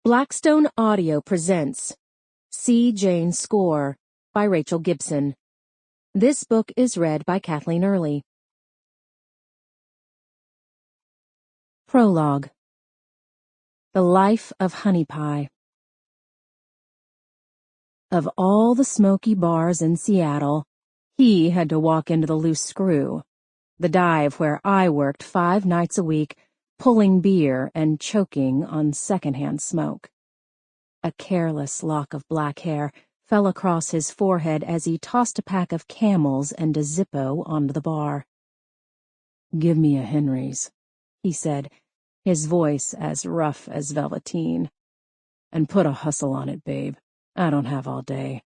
Blackstone Audio presents See Jane's Score by Rachel Gibson. This book is read by Kathleen Early. Prologue. The Life of Honey Pie. Of all the smoky bars in Seattle, he had to walk into the Loose Screw, the dive where I worked 5 nights a week, pulling beer and choking on secondhand smoke. A careless lock of black hair fell across his forehead as he tossed a pack of Camels and a Zippo onto the bar. "Give me a Henry's," he said, his voice as rough as velveteen. "And put a hustle on it, babe. I don't have all day."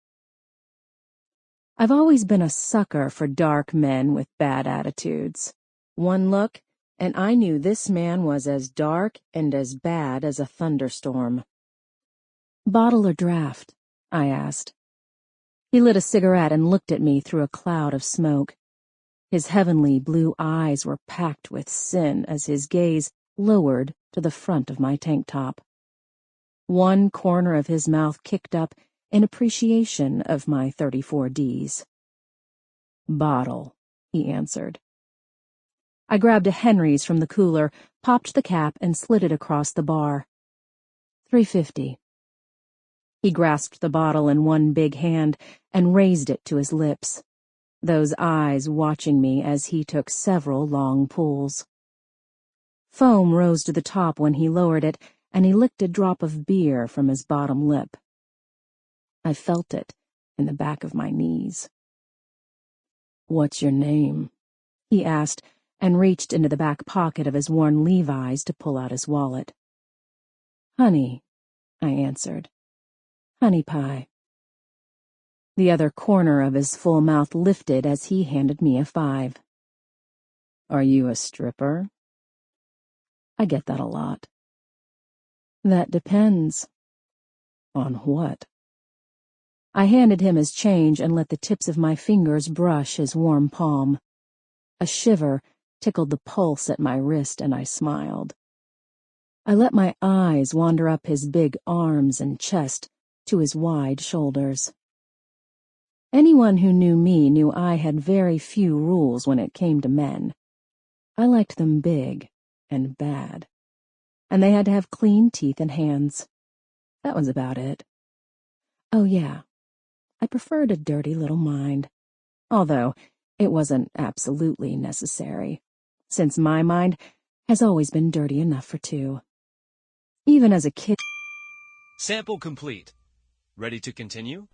I've always been a sucker for dark men with bad attitudes. One look, and I knew this man was as dark and as bad as a thunderstorm. "Bottle or draft?" I asked. He lit a cigarette and looked at me through a cloud of smoke. His heavenly blue eyes were packed with sin as his gaze lowered to the front of my tank top. One corner of his mouth kicked up in appreciation of my 34 Ds. "Bottle," he answered. I grabbed a Henry's from the cooler, popped the cap, and slid it across the bar. $3.50. He grasped the bottle in one big hand and raised it to his lips, those eyes watching me as he took several long pulls. Foam rose to the top when he lowered it, and he licked a drop of beer from his bottom lip. I felt it in the back of my knees. "What's your name?" he asked, and reached into the back pocket of his worn Levi's to pull out his wallet. "Honey," I answered. "Honey Pie." The other corner of his full mouth lifted as he handed me a 5. "Are you a stripper?" I get that a lot. "That depends." "On what?" I handed him his change and let the tips of my fingers brush his warm palm. A shiver tickled the pulse at my wrist, and I smiled. I let my eyes wander up his big arms and chest to his wide shoulders. Anyone who knew me knew I had very few rules when it came to men. I liked them big and bad, and they had to have clean teeth and hands. That was about it. Oh, yeah, I preferred a dirty little mind, although it wasn't absolutely necessary, since my mind has always been dirty enough for 2. Even as a kid. Sample complete. Ready to continue?